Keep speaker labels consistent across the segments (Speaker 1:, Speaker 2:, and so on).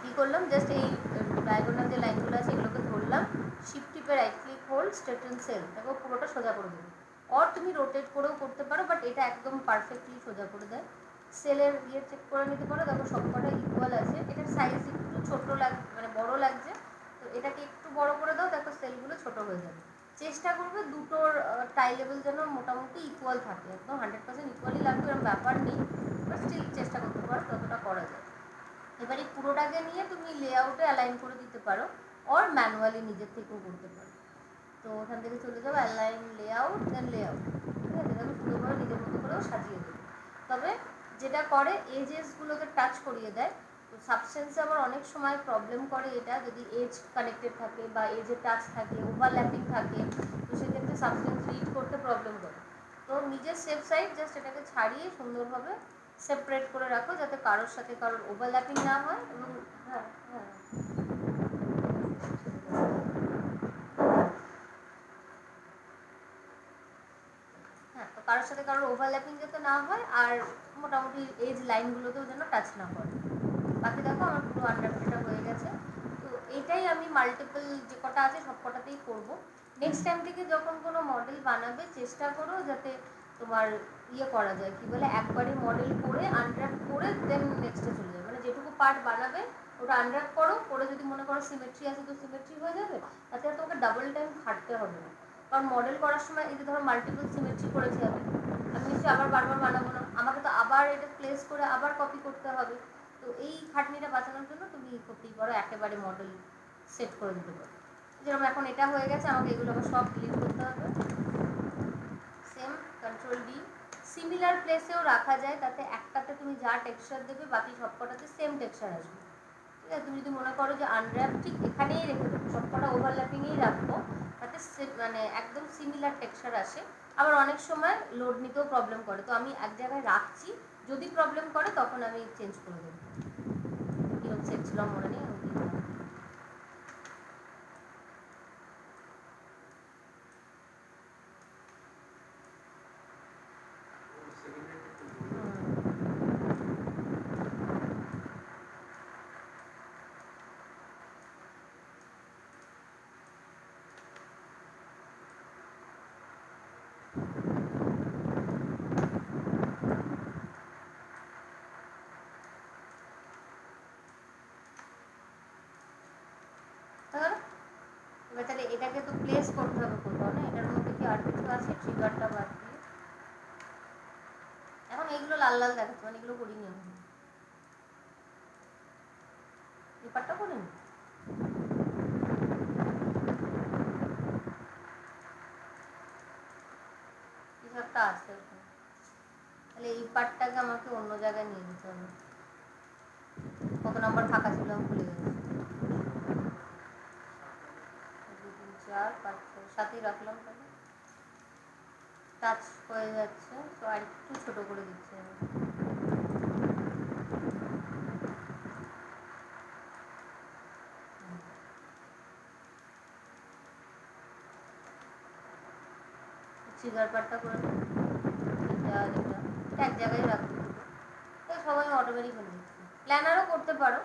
Speaker 1: কী করলাম, জাস্ট এই ডায়াগোনাল যে লাইনগুলো আছে এগুলোকে ধরলাম, শিফট টিপে রাইট ক্লিক হোল্ড স্ট্রেটেন সেল, দেখো পুরোটা সোজা করে দেবে। আর তুমি রোটেট করেও করতে পারো, বাট এটা একদম পারফেক্টলি সোজা করে দেয়। সেলের ইয়ে চেক করে নিতে পারো, দেখো সবকটা ইকুয়াল আছে। এটার সাইজ একটু ছোটো মানে বড়ো লাগছে, তো এটাকে একটু বড় করে দাও, দেখো সেলগুলো ছোটো হয়ে যাবে। চেষ্টা করবে দুটোর টাই লেভেল যেন মোটামুটি ইকুয়াল থাকে, একদম 100% ইকুয়ালই লাগবে এরকম ব্যাপার নেই, বাট স্টিল চেষ্টা করতে পারো ততটা করা যায়। এবার এই পুরোটাকে নিয়ে তুমি লেআউটে অ্যালাইন করে দিতে পারো, আর ম্যানুয়ালি নিজের থেকেও করতে পারো। তো ওখান থেকে চলে যাবো অ্যালাইন লেআউট, দেন লেআউট, ঠিক আছে, দেখো সুন্দরভাবে নিজের মতো করেও সাজিয়ে দেবে। তবে যেটা করে এজেসগুলোকে টাচ করিয়ে দেয়। তো সাবস্টেন্সে আবার অনেক সময় প্রবলেম করে এটা, যদি এজ কানেক্টেড থাকে বা এজে টাচ থাকে, ওভারল্যাপিং থাকে, তো সেক্ষেত্রে সাবস্টেন্স রিড করতে প্রবলেম করে। তো নিজের সেফ সাইড জাস্ট এটাকে ছাড়িয়ে সুন্দরভাবে সেপারেট করে রাখো, যাতে কারোর সাথে কারোর ওভারল্যাপিং না হয়। এবং হ্যাঁ হ্যাঁ হ্যাঁ, তো কারোর সাথে কারোর ওভারল্যাপিং যাতে না হয়, আর মোটামুটি এজ লাইনগুলোতেও যেন টাচ না করে। বাকি দেখো আমার পুরো আন্ডারটা হয়ে গেছে। তো এইটাই আমি মাল্টিপল যে কটা আছে সব কটাতেই করবো। নেক্সট টাইম থেকে যখন কোনো মডেল বানাবে চেষ্টা করো যাতে তোমার ইয়ে করা যায়, কি বলে, একবারে মডেল করে আনর্যাপ করে দেন নেক্সটে চলে যাবে। মানে যেটুকু পার্ট বানাবে ওটা আনর্যাপ করো, করে যদি মনে করো সিমেট্রি আছে তো সিমেট্রি হয়ে যাবে, তাতে আর তোমাকে ডাবল টাইম খাটতে হবে না। কারণ মডেল করার সময় এই যে ধরো মাল্টিপল সিমেট্রি করেছি আমি, আমি নিশ্চয়ই আবার বারবার বানাবো না, আমাকে তো আবার এটা প্লেস করে আবার কপি করতে হবে। তো এই খাটনিটা বাঁচানোর জন্য তুমি করতেই পারো, একেবারে মডেল সেট করে দিতে পারো। যেরকম এখন এটা হয়ে গেছে, আমাকে এগুলো আবার সব ডিলিট করতে হবে। সেম কন্ট্রোল ডি, সিমিলার প্লেসেও রাখা যায়, তাতে একটাতে তুমি যা টেক্সচার দেবে বাকি সবকটাতে সেম টেক্সচার আসবে। ঠিক আছে, তুমি যদি মনে করো যে আনর্যাপ ঠিক এখানেই রেখে দেবো, সবকটা ওভারল্যাপিংয়েই রাখবো, তাতে মানে একদম সিমিলার টেক্সচার আসে। আবার অনেক সময় লোড নিতেও প্রবলেম করে, তো আমি এক জায়গায় রাখছি, যদি প্রবলেম করে তখন আমি চেঞ্জ করে দেবো। কীরকম সেট ছিল মনে নেই, আমি দিলাম। এবার তাহলে এটাকে তো প্লেস করতে হবে কোথাও, না এটার মধ্যে কি আর কিছু আছে ট্রিগারটা বাদ দিয়ে? এখন এইগুলো লাল লাল দেখাচ্ছে, মানে এগুলো করিনি এখন, পেপারটা করিনি। কিছু একটা আছে ওখানে, তাহলে এই পার্টটাকে আমাকে অন্য জায়গায় নিয়ে যেতে হবে। কত নাম্বার ফাঁকা ছিল আমি ভুলে গেছি। 2 3 4 5 6 সাথেই রাখলাম, তাহলে টাচ হয়ে যাচ্ছে, তো আর একটু ছোটো করে দিচ্ছি আমি। ট্রিগার পার্টটা করে নিই, এটা এটা এক জায়গায় রাখবো, তাই সবাই অটোমেটিক হয়ে দিচ্ছি। প্ল্যানারও করতে পারো,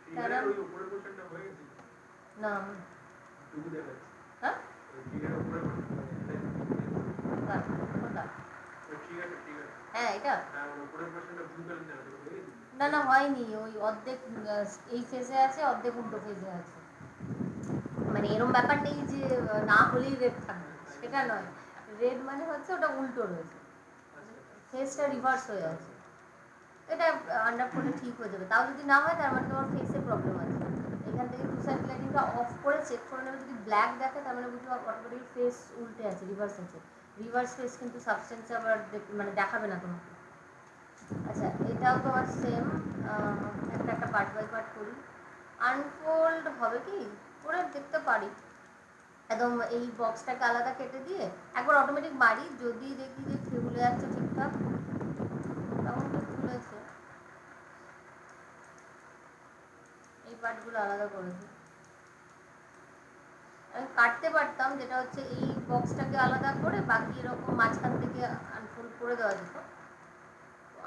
Speaker 1: প্ল্যানার না। হ্যাঁ কোনটা? হ্যাঁ এটা না না হয়নি, ওই অর্ধেক এই ফেজে আছে, অর্ধেক উল্টো ফেজে আছে। মানে এরকম ব্যাপার নেই যে না হলেই রেড থাকবে, সেটা নয়। রেড মানে হচ্ছে ওটা উল্টো রয়েছে, ফেসটা রিভার্স হয়ে আছে। এটা আন্ডার করলে ঠিক হয়ে যাবে, তাও যদি না হয় তার মানে তোমার ফেসে প্রবলেম আছে। এখান থেকে টু সাইড লাইটিংটা অফ করে চেক করে নেবে, যদি ব্ল্যাক দেখে তার মানে বুঝতে অটোমেটিক ফেস উল্টে আছে, রিভার্স আছে। রিভার্স ফেস কিন্তু সাবস্টেন্সে আবার মানে দেখাবে না তোমাকে। আচ্ছা এটাও তোমার সেম, একটা একটা পার্ট বাই পার্ট করি। আনফোল্ড হবে কি করে দেখতে পারি, একদম এই বক্সটাকে আলাদা কেটে দিয়ে একবার অটোমেটিক মারি, যদি দেখি যে খুলে যাচ্ছে ঠিকঠাক, মোটামুটি খুলেছে। এই পার্টগুলো আলাদা করেছি, আমি কাটতে পারতাম, যেটা হচ্ছে এই বক্সটাকে আলাদা করে বাকি এরকম মাঝখান থেকে আনফোল্ড করে দেওয়া যেত।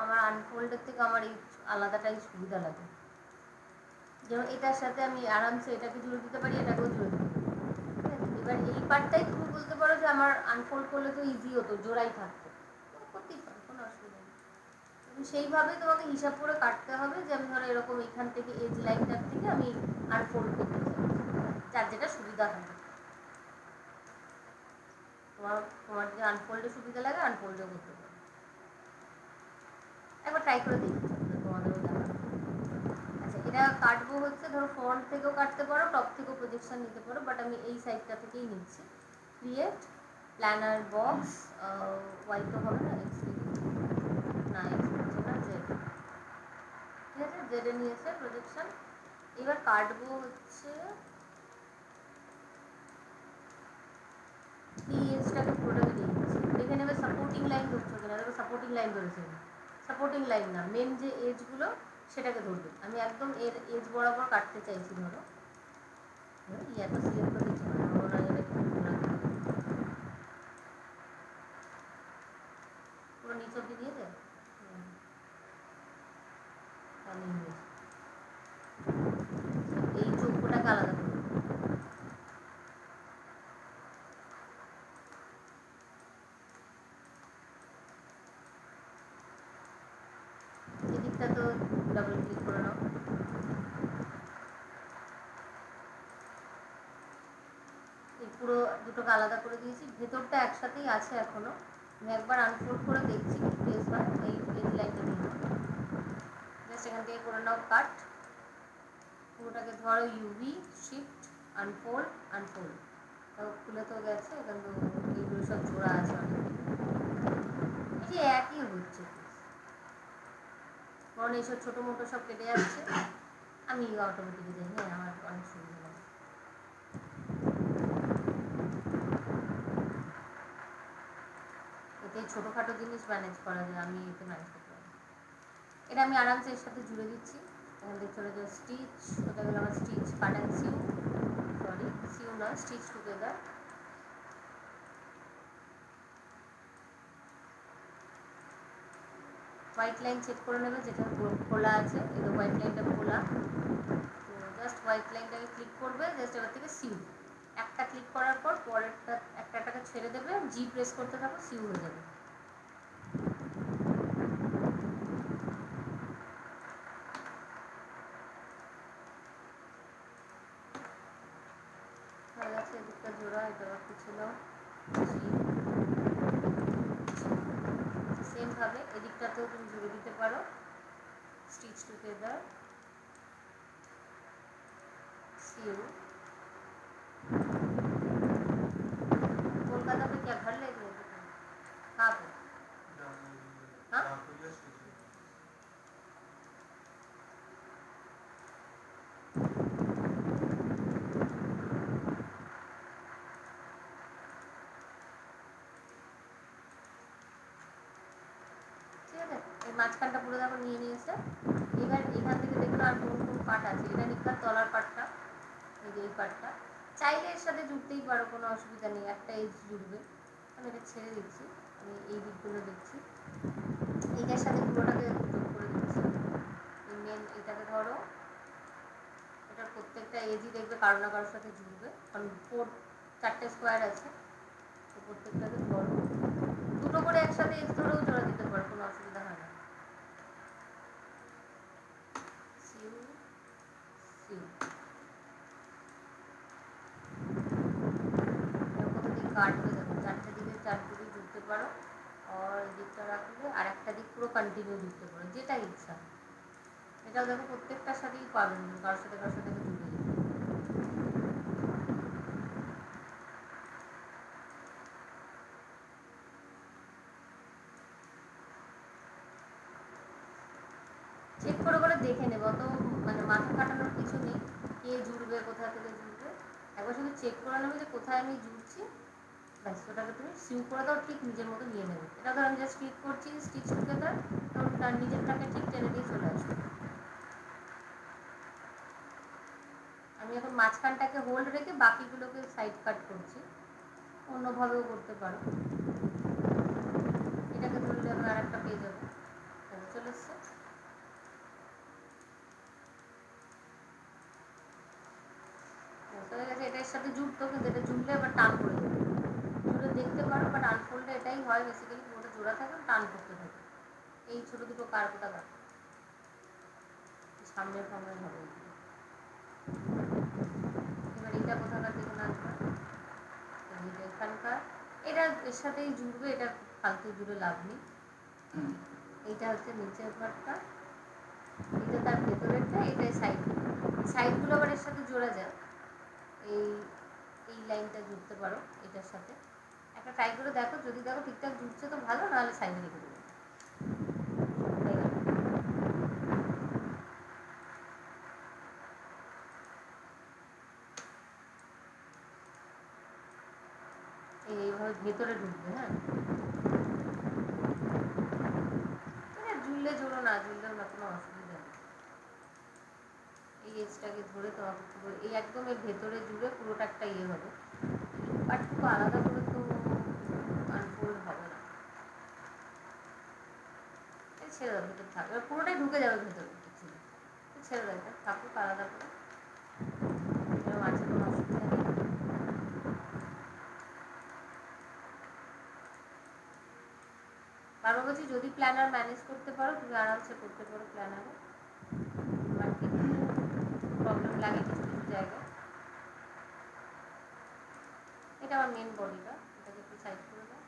Speaker 1: আমার আনফোল্ডের থেকে আমার এই আলাদাটাই সুবিধা লাগে। যেমন এটার সাথে আমি আরামসে এটাকে জুড়ে দিতে পারি, এটাকেও জুড়ে দিতে পারি। এবার এই পার্টটাই তুমি বলতে পারো যে আমার আনফোল্ড করলে তো ইজি হতো, জোড়াই থাকতো, করতেই পারো, কোনো অসুবিধা নেই। সেইভাবেই তোমাকে হিসাব করে কাটতে হবে যে আমি ধরো এরকম এখান থেকে এজ লাইনটার থেকে আমি আনফোল্ড করতে চাই, যার যেটা সুবিধা হবে। তোমার তোমার যদি আনফোল্ডে সুবিধা লাগে আনফোল্ডেও করতে পারো, একবার ট্রাই করে দেখি তোমাদেরও দেখা। আচ্ছা, এটা কাটবো হচ্ছে ধরো ফ্রন্ট থেকেও কাটতে পারো, টপ থেকেও প্রজেকশন নিতে পারো, বাট আমি এই সাইডটা থেকেই নিচ্ছি। ক্রিয়েট প্ল্যানার বক্স, ওয়াই তো হবে না, এক্স না, এক্স হচ্ছে না, জেড। ঠিক আছে, জেডে নিয়েছে প্রজেকশন। এবার কাটবো হচ্ছে এই এজটাকে পুরোটাকে দিয়ে দিচ্ছি। দেখে নেবে সাপোর্টিং লাইন ধরছো কিনা, দেখো সাপোর্টিং লাইন ধরেছে। সাপোর্টিং লাইন না, মেন যে এজগুলো সেটাকে ধরবে। আমি একদম এর এজ বরাবর কাটতে চাইছি ধরো, এত সিলেক্ট করে দিচ্ছি না, মনে হয় এটা পুরো নিচ অব্দি দিয়ে দেয়, তাহলেই হয়েছে। এই চৌকোটাকে আলাদা করে এদিকটা তো ডাবল ক্লিক করে নাও। এই পুরো দুটোকে আলাদা করে দিয়েছি, ভেতরটা একসাথেই আছে এখনো। আমি একবার আনফোল্ড করে দেখছি কি প্লেস হয়। এই এজ লাইনটা নিয়ে জাস্ট এখান থেকে করে নাও কাট। পুরোটাকে ধরো ইউভি শিফট আনফোল্ড আনফোল্ড, তাও খুলে তো গেছে, এখান তো এইগুলো সব জোড়া আছে অনেক, এই যে একই হচ্ছে, কারণ এইসব ছোটো মোটো সব কেটে যাচ্ছে। আমি অটোমেটিকই যাই, হ্যাঁ আমার অনেক সুবিধা লাগে। এতে ছোটোখাটো জিনিস ম্যানেজ করা যায়, আমি এতে ম্যানেজ করতে পারি। এটা আমি আরামসে এর সাথে জুড়ে দিচ্ছি। এখান থেকে চলে যাও স্টিচ, ওটা গেলো আমার stitch cut and sew, sorry sew নয়, stitch together. White line check করে নেবে যেটা খোলা আছে, এই হোয়াইট লাইনটা খোলা, তো জাস্ট হোয়াইট লাইনটাকে ক্লিক করবে, জাস্ট এবার থেকে সিউ একটা ক্লিক করার পর পরেরটা একটাকে ছেড়ে দেবে, জি প্রেস করতে থাকো, সিউ হয়ে যাবে। হয়ে গেছে এদিকটা জোড়া, এটা বাকি ছিল সেমভাবে এদিকটাতেও তুমি জুড়ে দিতে পারো, স্টিচ টুগেদার সিউ। कोलकाता में क्या घर ले गए थे, कहाँ पे? हाँ ঠিক আছে, এই মাঝখানটা পুরো দেখো নিয়ে নিয়েছে। এবার এখান থেকে দেখলো আর কোন কোন পার্ট আছে, এটা নিকার তলার পার্টটা, এই যে এই পার্টটা চাইলে এর সাথে জুড়তেই পারো, কোনো অসুবিধা নেই, একটা এজ জুড়বে। আমি এটা ছেড়ে দিচ্ছি, আমি এই দিকগুলো দেখছি, এইটার সাথে পুরোটাকে যোগ করে দিচ্ছি। এই মেন এটাকে ধরো, এটার প্রত্যেকটা এজই দেখবে কারো না কারোর সাথে জুড়বে, কারণ চারটে স্কোয়ার আছে, তো প্রত্যেকটাকে ধরো, দুটো করে একসাথে এজ ধরেও জোড়া দিতে পারো, কোনো অসুবিধা হয় না। সিউ সিউ কাটবে, দেখো চারটে দিকে চারদিকে জুড়তে পারো, আর দিকটা রাখলে আর একটা দিক পুরো কন্টিনিউ জুড়তে পারো, যেটা ইচ্ছা। এটাও দেখো প্রত্যেকটার সাথেই পাবেন, কারোর সাথে জুড়ে যাবে। চেক করে করে দেখে নেবো, তো মানে মাথা কাটানোর কিছু নেই, কে জুড়বে কোথা থেকে জুড়বে, একবার শুধু চেক করে নেবে যে কোথায় আমি জুড়ছি, ব্যাস ওটাকে তুমি সিউ করে দাও, ঠিক নিজের মতো নিয়ে নেবে। এটা ধর আমি জাস্ট ক্লিক করছি স্টিচ টুগেদার, তখন তার নিজেরটাকে ঠিক টেনে দিয়ে চলে আসবে। আমি এখন মাঝখানটাকে হোল্ড রেখে বাকিগুলোকে সাইড কাট করছি, অন্যভাবেও করতে পারো। এটাকে ধরলে আমি আর একটা পেয়ে যাবো, চলে এসছে। যেখানেই হয় বেসিক্যালি পুরোটা জোড়া থাকে, টান করতে থাকে। এই ছোটো দুটো কার্ভটা কাটো, সামনের সামনে হবে। এবার এটা কোথাকার দিকে লাগবে, এটা এখানকার, এটা এর সাথেই জুড়বে, এটা ফালতু জুড়ে লাভ নেই। এইটা হচ্ছে নিচের পার্টটা, এটা তার ভেতরেরটা, এটা সাইডগুলো আবার এর সাথে জোড়া যায়। এই এই লাইনটা জুড়তে পারো এটার সাথে, একটা ট্রাই করে দেখো, যদি দেখো ঠিকঠাক জুড়ছে তো ভালো, নাহলে সাইডে রেখে দেবো। এইভাবে ভেতরে ঢুকবে। হ্যাঁ, জুড়লে জোড়ো, না জুড়লেও না, কোনো অসুবিধা নেই। এই এজটাকে ধরে তোমাকে পুরো এই একদম এর ভেতরে জুড়ে পুরোটা একটা ইয়ে হবে, বাট খুব আলাদা করে তো আনফোল্ড হবে না। ছেড়ে দাও, ভেতর থাকবে, পুরোটাই ঢুকে যাবে ভেতরে, কিছু ছেড়ে দাও, এটা থাকুক আলাদা করে, এরকম আছে, কোনো অসুবিধা নেই। বারবার বলছি, যদি প্ল্যানার ম্যানেজ করতে পারো তুমি আরামসে করতে পারো প্ল্যানারে, বাট কিন্তু প্রবলেম লাগে কিছু কিছু জায়গায়। এটা আমার মেন বডিটা, এটাকে একটু সাইড করে দাও।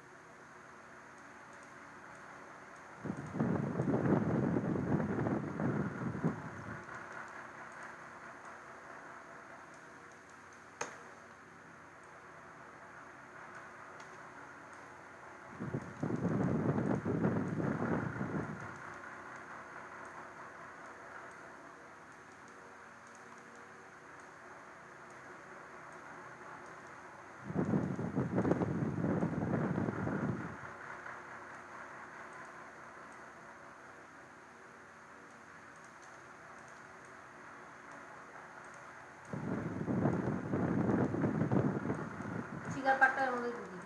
Speaker 1: চিকার পাটটা এর মধ্যে দিয়ে দিই।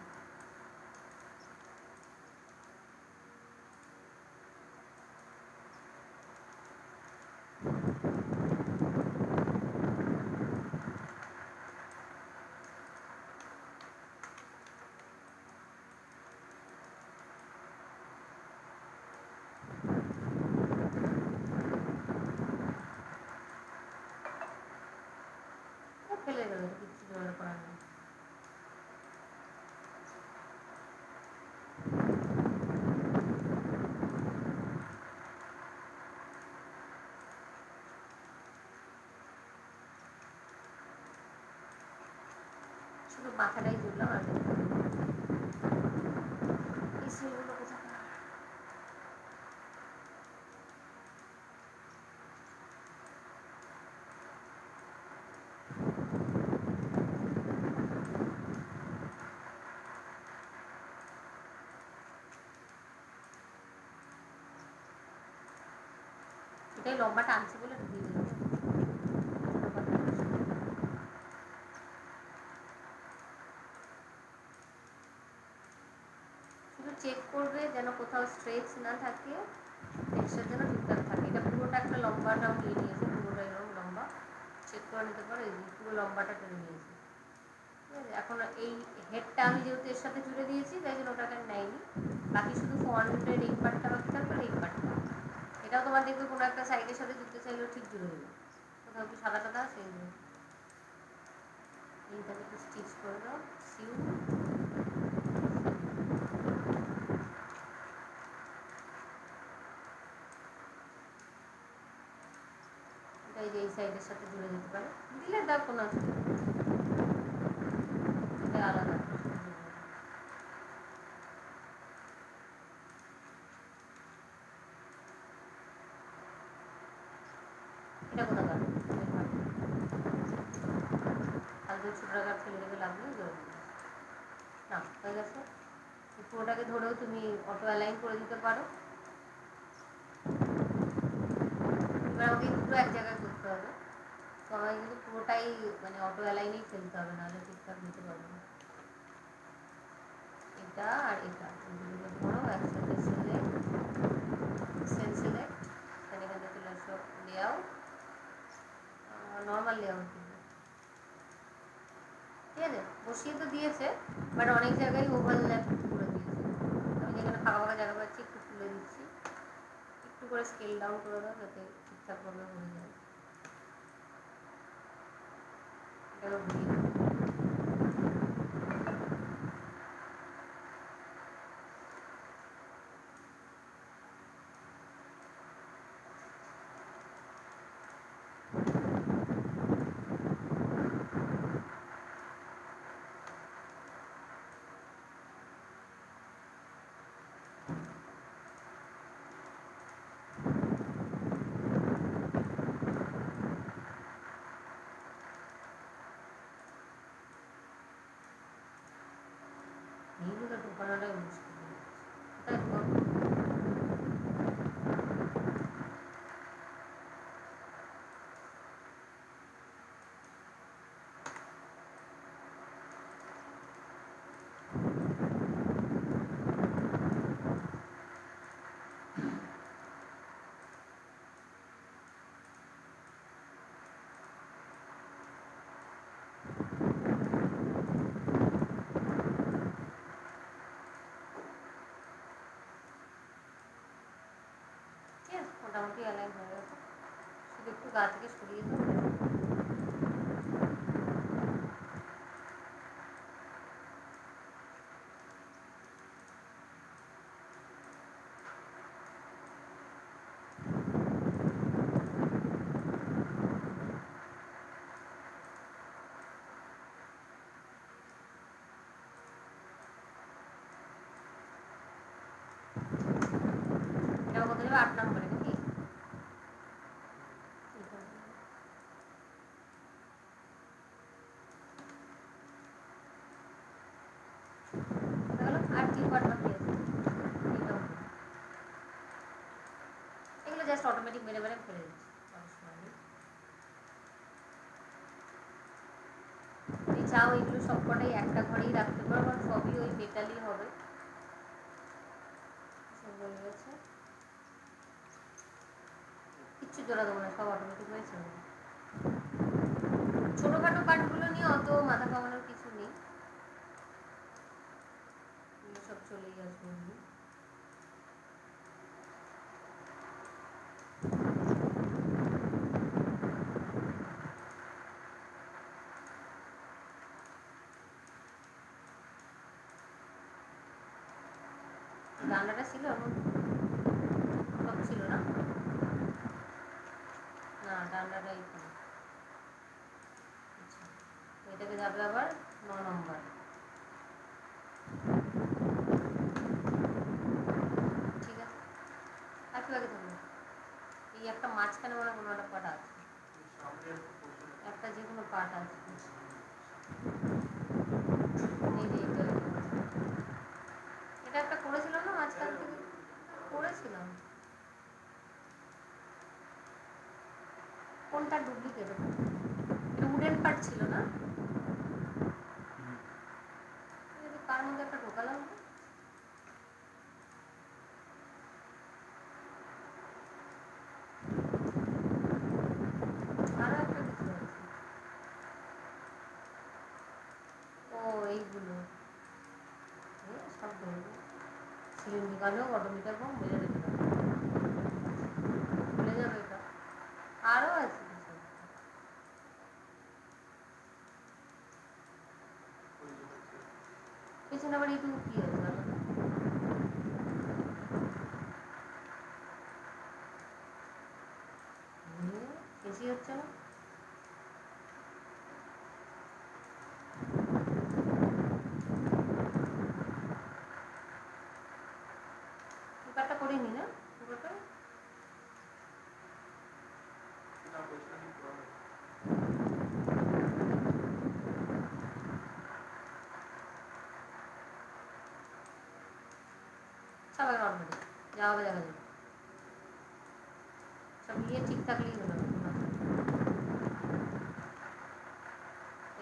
Speaker 1: ফেলে দেবে, কিছু জোগাড় করার নেই। শুধু মাথাটাই জুড়লাম, আর এই সেলগুলো কোথায়, এটাই লম্বা টানছে বলে ঢুকিয়ে দিল। শুধু চেক করবে যেন কোথাও স্ট্রেচ না থাকে, টেক্সচার যেন ঠিকঠাক থাকে। এটা পুরোটা একটা লম্বাটাও নিয়ে নিয়েছে, পুরোটা এরকম লম্বা, চেক করে নিতে পারো, এই পুরো লম্বাটা টেনে নিয়েছে। ঠিক আছে, এখন এই হেডটা আমি যেহেতু এর সাথে জুড়ে দিয়েছি, তাই জন্য ওটাকে নেয়নি, বাকি শুধু ফ্রন্টের এই পার্টটা বাকি থাকবে, এই পার্টটা। এটাও তোমার দেখবে কোনো একটা সাইডের সাথে জুড়তে চাইলেও ঠিক জুড়ে দেবে, কোথাও একটু সাদা সাদা সেই এইটাকে একটু স্টিচ করে দাও, সিউ। এটা এই যে এই সাইডের সাথে জুড়ে দিতে পারে, দিলে দাও, কোনো অসুবিধা নেই, এটা আলাদা। এটা কোথাকার ফালতু ছোটো টাকা ফেলে রেখে লাভ নেই, জোর না হয়ে গেছে। পুরোটাকে ধরেও তুমি অটো অ্যালাইন করে দিতে পারো। এবার আমাকে পুরো এক জায়গায় করতে হবে, তো আমাকে কিন্তু পুরোটাই মানে অটো অ্যালাইনেই ফেলতে হবে, নাহলে ঠিকঠাক দিতে পারবে না। এটা আর এটা দুটোকে ধরো একসাথে, সেল সিলেক্ট, এখানে চলে আসো লেআউট, নর্মাল লেআউট কিন্তু, ঠিক আছে, বসিয়ে তো দিয়েছে, বাট অনেক জায়গায় ওভারল্যাপ করে দিয়েছে। যেখানে ফাঁকা ফাঁকা জায়গা পাচ্ছি একটু তুলে দিচ্ছি, একটু করে স্কেল ডাউন করে দাও যাতে ঠিকঠাকভাবে হয়ে যায়। এটাকে ঘুরিয়ে দাও। এইগুলো ঢোকানোটাই মুশকিল হয়ে যাচ্ছে, তাই তো। ঠিক আছে, মোটামুটি অ্যালাইন হয়ে গেছে, শুধু একটু গা থেকে সরিয়ে দাও। এটা কত যাবে? 8 নম্বরে নাকি? আর 3 পার্ট বাকি আছে, এটাও এগুলো জাস্ট অটোমেটিক মেরে মেরে ফেলে দিচ্ছি, সমস্যা নেই। তুমি চাও এগুলো সবকটাই একটা ঘরেই রাখতে পারো, কারণ সবই ওই মেটালই হবে। সুন্দর হয়ে গেছে, কিচ্ছু জোড়া দেবো না, সব অটোমেটিক হয়ে চলে যাবে। ছোটোখাটো পার্টগুলো নিয়ে অত মাথা কামানোর কিছু নেই, সব চলেই আসবে এমনি। রান্নাটা ছিল এমন সব ছিল না, না ডান্ডাটা এইখানে। আচ্ছা, এটাকে যাবে আবার 9 নম্বর। ঠিক আছে, আর কি বাকি থাকবে? এই একটা মাঝখানে মানে কোনো একটা পার্ট আছে, একটা যে কোনো পার্ট আছে। এই যে এটা একটা করেছিলাম না মাঝখান থেকে, করেছিলাম। কোনটা ডুপ্লিকেট? এটা উডেন পার্ট ছিল না? কার মধ্যে একটা ঢোকালাম, আরও একটা কিছু আছে। ও এইগুলো সব ধরবো, সিলিন্ডার হোক, অটোমিটার হোক, মেরে রেখে দেবো, ভুলে যাবে এটা। আরও আছে কিছু, পেছনে আবার এইটুকু কি আছে জানো না? বেশি হচ্ছে না? পেপারটা করিনি না পেপারটা, সবাই নর্মালি যা হবে দেখা যাবে, সব নিয়ে ঠিক থাকলেই হলো।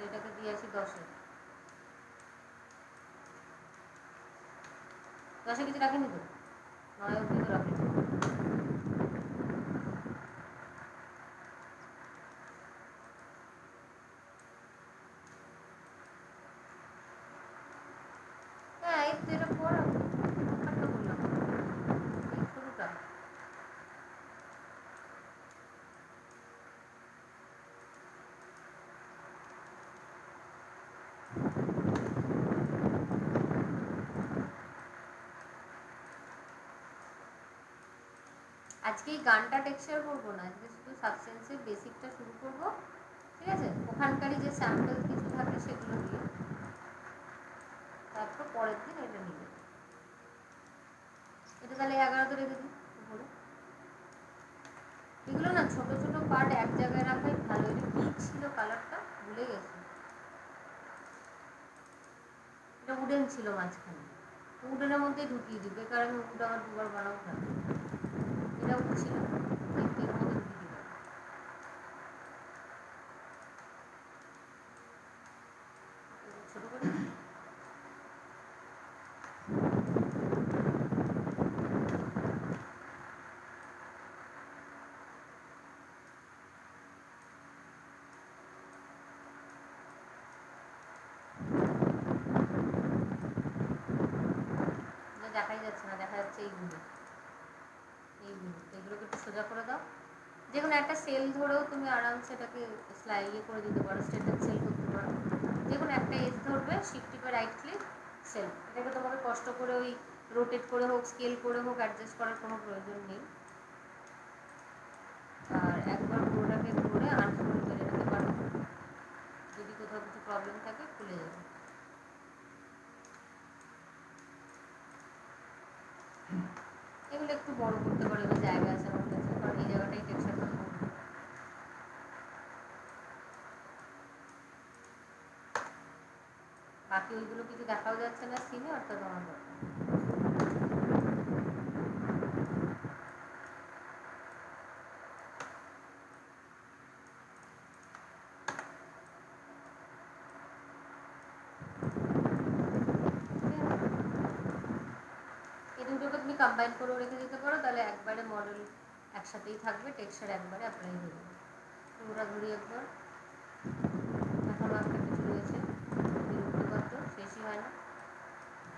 Speaker 1: এটাকে দিয়ে আসি 10-এ, 10-এ কিছু রাখিনি তো, 9 অব্দি তো রাখিনি। হ্যাঁ এই তো এটা পড়াবো, আজকে এই গানটা টেক্সচার করবো না, আজকে শুধু সাবস্টেন্সের বেসিকটা শুরু করবো, ঠিক আছে? ওখানকারই যে স্যাম্পল কিছু থাকে সেগুলো দিয়ে, তারপর পরের দিন এটা নিয়ে এটা তাহলে 11 তো রেখে দিই উপরে। এগুলো না ছোট ছোট পার্ট এক জায়গায় রাখাই ভালো। এটা কি ছিল কালারটা ভুলে গেছি, এটা উডেন ছিল মাঝখানে, উডেনের মধ্যেই ঢুকিয়ে দিই, বেকার আমি উড আমার দুবার বানাবো না। এটা উড ছিল, এর মধ্যে ঢুকিয়ে দিই ছোট করে। দেখাই যাচ্ছে না, দেখা যাচ্ছে এইগুলো, এগুলোকে একটু সোজা করে দাও। যে কোনো একটা সেল ধরেও তুমি আরামসে এটাকে ইয়ে করে দিতে পারো, স্ট্রেটেড সেল করতে পারো। যে কোনো একটা এজ ধরবে, শিফট টিপে রাইট ক্লিক, সেল। এটাকে তোমাকে কষ্ট করে ওই রোটেট করে হোক, স্কেল করে হোক অ্যাডজাস্ট করার কোনো প্রয়োজন নেই। আর একবার পুরোটাকে ধরে আনফোল্ড করে নিতে পারো, যদি কোথাও কিছু প্রবলেম থাকে খুলে যাবে। এগুলো একটু বড় করতে পারো, এবার জায়গা আছে আমার কাছে, কারণ এই জায়গাটাই টেক্সচারটা করবো। বাকি ওইগুলো কিছু দেখাও যাচ্ছে না সিনে, অর্থাৎ আমার দরকার। এই দুটোকে তুমি কম্বাইন করেও রেখে দিতে পারো, তাহলে একবারে মডেল একসাথেই থাকবে, টেক্সচার একবারে অ্যাপ্লাই হয়ে যাবে। পুরোটা ঘুরি একবার, এখনও একটা কিছু রয়েছে, বিরক্তিকর, শেষই হয় না।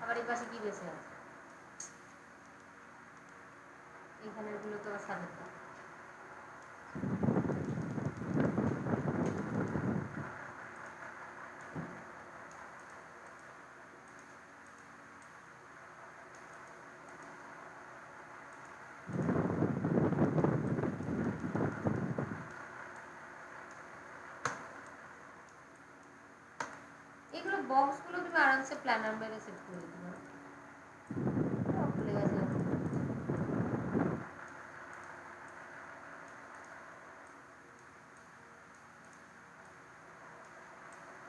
Speaker 1: আবার এই পাশে কি বেঁচে আছে, এইখানের গুলো তো আবার সাজাতে হবে। এগুলো বক্সগুলো তুমি আরামসে প্ল্যানার মেরে সেট করে দিতে পারো। খুলে গেছে,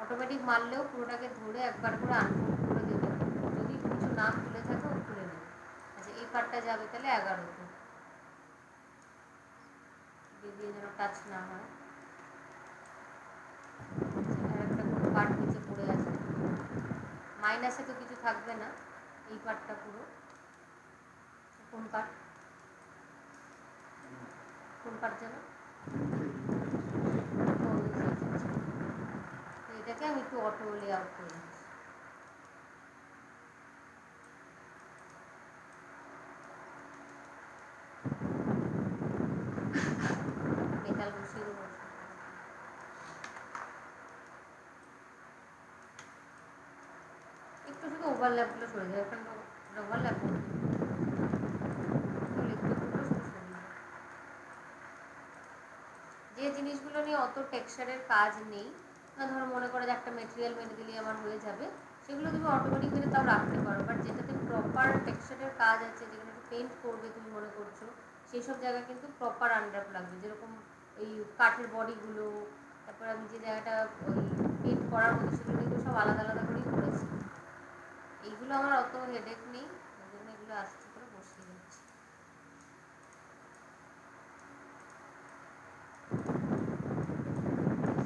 Speaker 1: অটোমেটিক মারলেও পুরোটাকে ধরে একবার করে আনফোল্ড করে দেবে, যদি কিছু না খুলে থাকে ও খুলে নেবে। আচ্ছা এই পার্টটা যাবে তাহলে 11তে, দিয়ে যেন টাচ না হয়। একটা কোনো পার্ট নিচে পড়ে আছে, মাইনাসে তো কিছু থাকবে না, এই পার্টটা পুরো। কোন পার্ট, কোন পার্ট যেন, এটাকে আমি একটু অটো লে আউট করে দিচ্ছি। মেটাল বসিয়ে দেবো, একটু শুধু ওভারল্যাপগুলো সরে যায়, ওখানে ওভারল্যাপ যে জিনিসগুলো নিয়ে অত টেক্সচারের কাজ নেই, না ধরো মনে করে যে একটা মেটেরিয়াল মেরে দিলেই আমার হয়ে যাবে, সেগুলো তুমি অটোমেটিক মেরে তাও রাখতে পারো। বাট যেটাতে প্রপার টেক্সচারের কাজ আছে, যেখানে পেন্ট করবে তুমি মনে করছো, সেই সব জায়গায় কিন্তু প্রপার আনড্রাপ লাগবে। যেরকম ওই কাঠের বডিগুলো, তারপর আমি যে জায়গাটা ওই পেন্ট করার মতো, সেগুলো কিন্তু সব আলাদা আলাদা করেই করেছি। এইগুলো আমার অত হেডেক নেই, ওই জন্য এগুলো আস্তে করে বসিয়ে যাচ্ছি।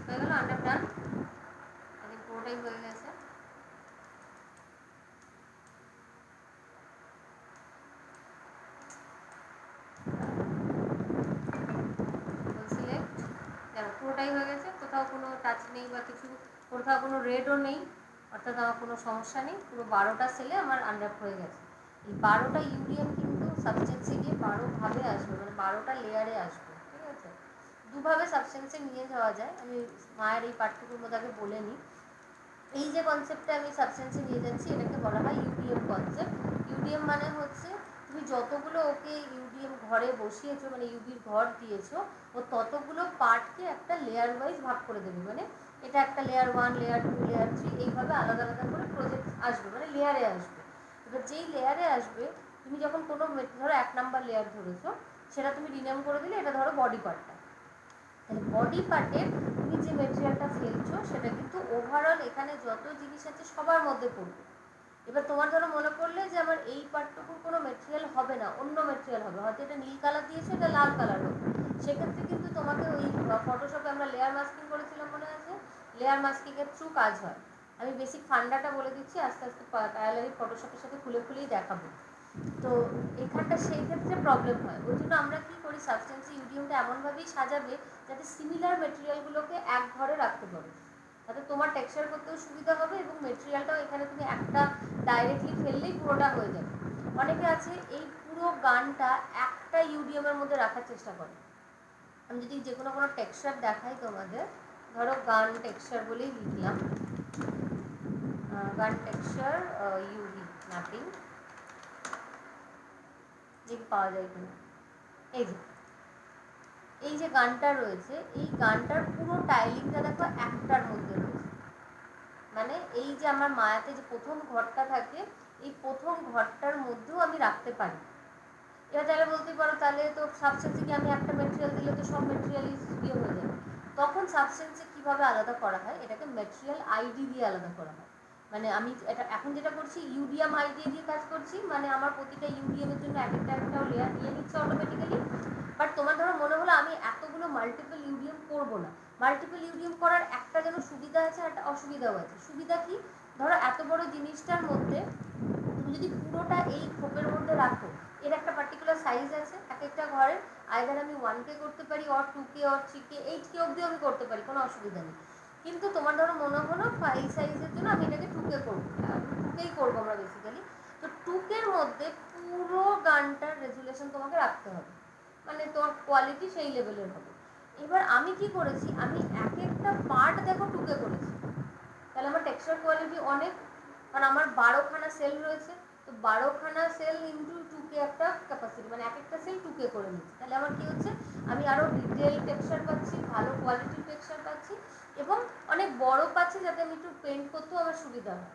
Speaker 1: হয়ে গেল আন্ডার ডান, এখন পুরোটাই হয়ে গেছে। সিলেক্ট, দেখো পুরোটাই হয়ে গেছে, কোথাও কোনো টাচ নেই বা কিছু, কোথাও কোনো রেডও নেই, অর্থাৎ আমার কোনো সমস্যা নেই। পুরো 12টা সেলে আমার আনড্রাপ হয়ে গেছে। এই 12টা ইউরিয়ান কিন্তু সাবস্টেন্সে গিয়ে 12ভাবে আসবে, মানে 12টা লেয়ারে আসবে, ঠিক আছে? দুভাবে সাবস্টেন্সে নিয়ে যাওয়া যায়, আমি মায়ের এই পার্টটুকুর মধ্যে আগে বলে নিই। এই যে কনসেপ্টটা আমি সাবস্টেন্সে নিয়ে যাচ্ছি, এটাকে বলা হয় ইউডিএম কনসেপ্ট। ইউডিএম মানে হচ্ছে তুমি যতগুলো ওকে ইউডিএম ঘরে বসিয়েছো, মানে ইউবির ঘর দিয়েছো, ও ততগুলো পার্টকে একটা লেয়ার ওয়াইজ ভাগ করে দেবে। মানে এটা একটা লেয়ার 1, লেয়ার 2, লেয়ার 3, এইভাবে আলাদা আলাদা করে প্রজেক্ট আসবে, মানে লেয়ারে আসবে। এবার যেই লেয়ারে আসবে, তুমি যখন কোনো ধরো 1 নাম্বার লেয়ার ধরেছো, সেটা তুমি রিনেম করে দিলে এটা ধরো বডি পার্টটা। তাহলে বডি পার্টের তুমি যে মেটেরিয়ালটা ফেলছো সেটা কিন্তু ওভারঅল এখানে যত জিনিস আছে সবার মধ্যে পড়বে। এবার তোমার ধরো মনে করলে যে আমার এই পার্টটুকুর কোনো মেটেরিয়াল হবে না, অন্য মেটেরিয়াল হবে, হয়তো এটা নীল কালার দিয়েছে, এটা লাল কালার হবে, সেক্ষেত্রে কিন্তু তোমাকে ওই ফটোশপে আমরা লেয়ার মাস্কিং করেছিলাম মনে আছে, লেয়ার মাস্কিংয়ের থ্রু কাজ হয়। আমি বেসিক ফান্ডাটা বলে দিচ্ছি, আস্তে আস্তে প্যারালালি ফটোশপের সাথে খুলে খুলেই দেখাবো। তো এখানটা সেই ক্ষেত্রে প্রবলেম হয়, ওই জন্য আমরা কী করি, সাবস্টেন্সি ইউডিএমটা এমনভাবেই সাজাবে যাতে সিমিলার মেটেরিয়ালগুলোকে এক ঘরে রাখতে পারো, তাতে তোমার টেক্সচার করতেও সুবিধা হবে এবং মেটেরিয়ালটাও এখানে তুমি একটা ডাইরেক্টলি ফেললেই পুরোটা হয়ে যাবে। অনেকে আছে এই পুরো গানটা একটা ইউডিএমের মধ্যে রাখার চেষ্টা করে। আমি যদি যে কোনো টেক্সচার দেখাই তোমাদের, ধরো গান টেক্সচার বলেই লিখলাম, গান টেক্সচার ইউভি ম্যাপিং, যে পাওয়া যায় কিনা, এই যে গানটা রয়েছে, এই গানটার পুরো টাইলিংটা দেখো একটার মধ্যে রয়েছে। মানে এই যে আমার মায়াতে যে প্রথম ঘরটা থাকে, এই প্রথম ঘরটার মধ্যেও আমি রাখতে পারি। এবার তাহলে বলতে পারো তাহলে তো সাবস্টেন্সে কি আমি একটা মেটেরিয়াল দিলে তো সব মেটেরিয়ালই ইয়ে হয়ে যাবে। তখন সাবস্টেন্সে কীভাবে আলাদা করা হয়, এটাকে মেটেরিয়াল আইডি দিয়ে আলাদা করা হয়। মানে আমি এটা এখন যেটা করছি ইউডিএম আইডি দিয়ে কাজ করছি, মানে আমার প্রতিটা ইউডিএমের জন্য এক একটা লেয়ার নিয়ে নিচ্ছে অটোমেটিক্যালি। বাট তোমার ধরো মনে হলো আমি এতগুলো মাল্টিপল ইউডিএম করবো না, মাল্টিপল ইউডিএম করার একটা যেন সুবিধা আছে আর একটা অসুবিধাও আছে। সুবিধা কি, ধরো এত বড় জিনিসটার মধ্যে তুমি যদি পুরোটা এই খোপের মধ্যে রাখো, এর একটা পার্টিকুলার সাইজ আছে এক একটা ঘরের, আইদার আমি 1K করতে পারি, or 2K, or 3K, 8K অবধিও আমি করতে পারি, কোনো অসুবিধা নেই। কিন্তু তোমার ধরো মনে হলো এই সাইজের জন্য আমি এটাকে 2K করবো, 2Kই করবো আমরা বেসিক্যালি। তো 2Kর মধ্যে পুরো গানটার রেজুলেশন তোমাকে রাখতে হবে, মানে তোমার কোয়ালিটি সেই লেভেলের হবে। এবার আমি কি করেছি, আমি এক একটা পার্ট দেখো 2K করেছি, তাহলে আমার টেক্সচার কোয়ালিটি অনেক, কারণ আমার 12খানা সেল রয়েছে, তো 12খানা সেল ইন্টু 2K একটা ক্যাপাসিটি, মানে এক একটা সেল 2K করে নিচ্ছি। তাহলে আমার কি হচ্ছে, আমি আরও ডিটেল টেক্সচার পাচ্ছি, ভালো কোয়ালিটির টেক্সচার পাচ্ছি এবং অনেক বড় পাচ্ছি, যাতে আমি একটু পেন্ট করতেও আমার সুবিধা হয়।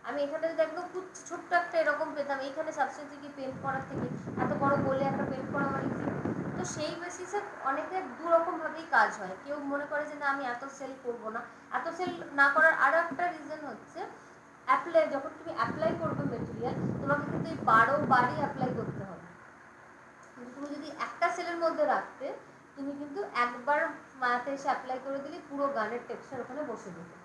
Speaker 1: আমি এখানে যদি একদম খুব ছোট্ট একটা এরকম পেতাম, এইখানে সাবস্টেন্সে কি পেন্ট করার থেকে এত বড় বলে একটা পেন্ট করা আমার ইজি। তো সেই বেসিসে অনেকের দুরকমভাবেই কাজ হয়। কেউ মনে করে যে না আমি এত সেল করবো না। এত সেল না করার আরও একটা রিজন হচ্ছে, অ্যাপ্লাই যখন তুমি অ্যাপ্লাই করবে মেটেরিয়াল, তোমাকে কিন্তু এই 12বারই অ্যাপ্লাই করতে হবে। কিন্তু তুমি যদি একটা সেলের মধ্যে রাখতে, তুমি কিন্তু একবার মায়াতে এসে অ্যাপ্লাই করে দিলে পুরো গানের টেক্সচার ওখানে বসে দেবে।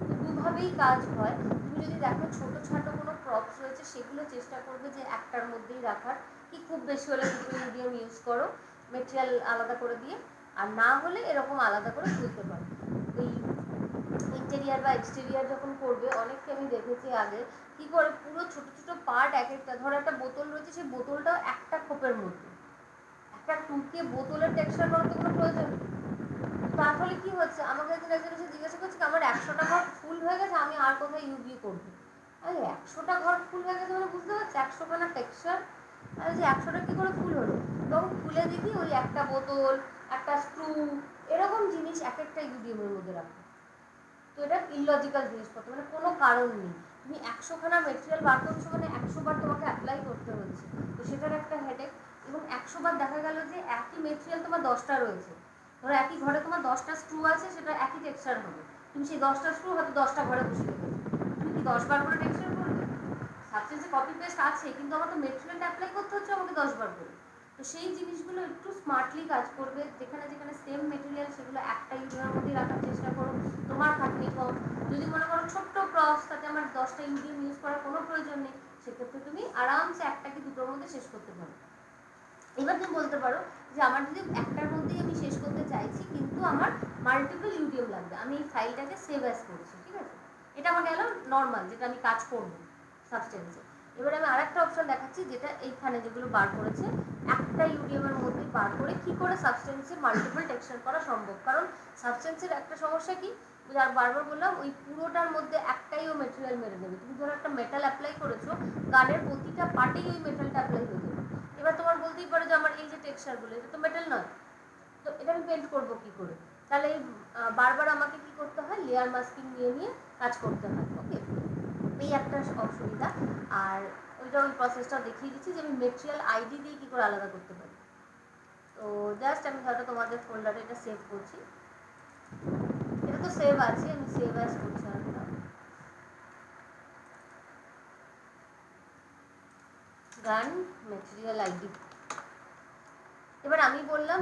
Speaker 1: তো দুভাবেই কাজ হয়। তুমি যদি দেখো ছোটো ছোটো কোনো প্রপস রয়েছে, সেগুলো চেষ্টা করবে যে একটার মধ্যেই রাখার, কি খুব বেশি হলে দুটো মিডিয়াম ইউজ করো মেটেরিয়াল আলাদা করে দিয়ে, আর না হলে এরকম আলাদা করে তুলতে পারো। এই ইন্টেরিয়ার বা এক্সটেরিয়ার যখন করবে, অনেককে আমি দেখেছি আগে কী করে পুরো ছোটো ছোটো পার্ট এক একটা, ধরো একটা বোতল রয়েছে, সেই বোতলটাও একটা খোপের মধ্যে, একটা 2K বোতলের টেক্সচার করার তো কোনো প্রয়োজন নেই। তার ফলে কী হচ্ছে, আমাকে একজন একজন এসে জিজ্ঞাসা করছে আমার 100টা ঘর ফুল হয়ে গেছে, আমি আর কোথায় ইউজ করবো। আরে 100টা ঘর ফুল হয়ে গেছে মানে বুঝতে পারছি 100খানা টেক্সচার, আরে যে 100টা কী করে ফুল হলো, তখন খুলে দেখি ওই একটা বোতল, একটা স্ক্রু, এরকম জিনিস এক একটা ইউডিএমের মধ্যে রাখা। তো এটা ইললজিক্যাল জিনিসপত্র, মানে কোনো কারণ নেই। তুমি 100খানা মেটেরিয়াল বার করছো মানে 100বার তোমাকে অ্যাপ্লাই করতে হচ্ছে, তো সেটার একটা হেডেক। এবং 100বার দেখা গেল যে একই মেটেরিয়াল তোমার 10টা রয়েছে, ধরো একই ঘরে তোমার 10টা স্ক্রু আছে, সেটা একই টেক্সচার হবে, তুমি সেই 10টা স্ক্রু হয়তো 10টা ঘরে বসে রেখেছো, তুমি কি 10বার করে টেক্সচার করবে? সাবস্টেন্সে কপি পেস্ট আছে, কিন্তু আমার তো মেটেরিয়ালটা অ্যাপ্লাই করতে হচ্ছে আমাকে 10বার করে। তো সেই জিনিসগুলো একটু স্মার্টলি কাজ করবে, যেখানে যেখানে সেম মেটেরিয়াল সেগুলো একটা ইউডিএমের মধ্যেই রাখার চেষ্টা করো, তোমার খাটনি কম। যদি মনে করো ছোট্ট ক্রস, তাতে আমার 10টা ইউডিএম ইউজ করার কোনো প্রয়োজন নেই, সেক্ষেত্রে তুমি আরামসে একটা কি দুটোর মধ্যে শেষ করতে পারো। এবার তুমি বলতে পারো যে আমার যদি একটার মধ্যেই আমি শেষ করতে চাইছি, কিন্তু আমার মাল্টিপল ইউডিএম লাগবে, আমি এই ফাইলটাকে সেভ অ্যাজ করেছি, ঠিক আছে, এটা আমার গেল নর্মাল যেটা আমি কাজ করবো সাবস্টেন্সে। এবার আমি আরেকটা অপশন দেখাচ্ছি, যেটা এইখানে যেগুলো বার করেছে, একটা ইউডিএমের মধ্যে বার করে কি করে সাবস্টেন্সে মাল্টিপল টেক্সচার করা সম্ভব। কারণ সাবস্টেন্সের একটা সমস্যা কি, আর বারবার বললাম, ওই পুরোটার মধ্যে একটাই ও মেটেরিয়াল মেরে দেবে। তুমি ধরো একটা মেটাল অ্যাপ্লাই করেছো, গানের প্রতিটা পার্টেই ওই মেটালটা অ্যাপ্লাই হয়ে যাবে। এবার তোমার বলতেই পারো যে আমার এই যে টেক্সচারগুলো, এটা তো মেটাল নয়, তো এটা আমি পেন্ট করবো কি করে? তাহলে এই বারবার আমাকে কি করতে হয়, লেয়ার মাস্কিং নিয়ে নিয়ে কাজ করতে হয়। ওকে, এই একটা অসুবিধা। আর ওই প্রসেসটা দেখিয়ে দিচ্ছি যে আমি মেটেরিয়াল আইডি দিয়ে কী করে আলাদা করতে পারি। তো জাস্ট আমি হয়তো তোমাদের ফোল্ডারে এটা সেভ করছি, এটা তো সেভ আছে, আমি সেভ অ্যাজ করছি একটা গান মেটেরিয়াল আইডি। এবার আমি বললাম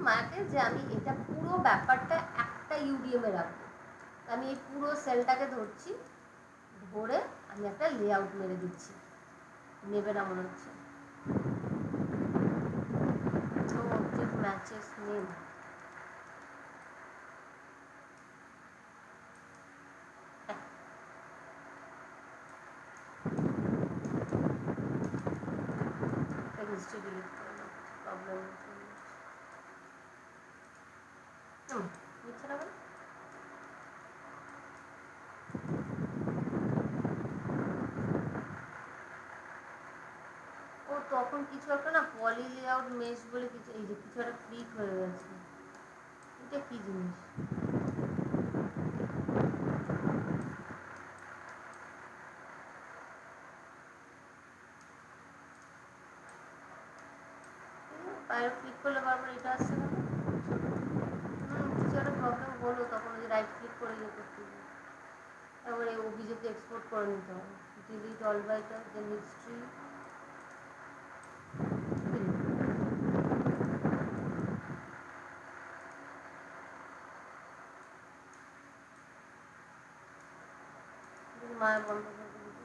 Speaker 1: মায়াকে যে আমি এটা পুরো ব্যাপারটা একটা ইউডিএমে রাখবো। আমি এই পুরো সেলটাকে ধরছি, ধরে আমি একটা লেআউট মেরে দিচ্ছি, নেবে না মনে হচ্ছে। তো object matches name, history delete করে নাও, প্রবলেম নিচ্ছে না বলে। ও তখন কিছু একটা না পলি লেআউট মেশ বলে কিছু, এই যে কিছু একটা ক্লিক হয়ে গেছে, এটা কি জিনিস? বাইরে ক্লিক করলে বারবার এটা আসছে না। কিছু একটা প্রবলেম হলো তখন, ওই যে রাইট ক্লিক করে ইয়ে করতে হবে, তারপরে ওবিজেতে এক্সপোর্ট করে নিতে হবে। ডিলিট অল বাইটা, দেন হিস্ট্রি, মায়া বন্ধ করে দিতে।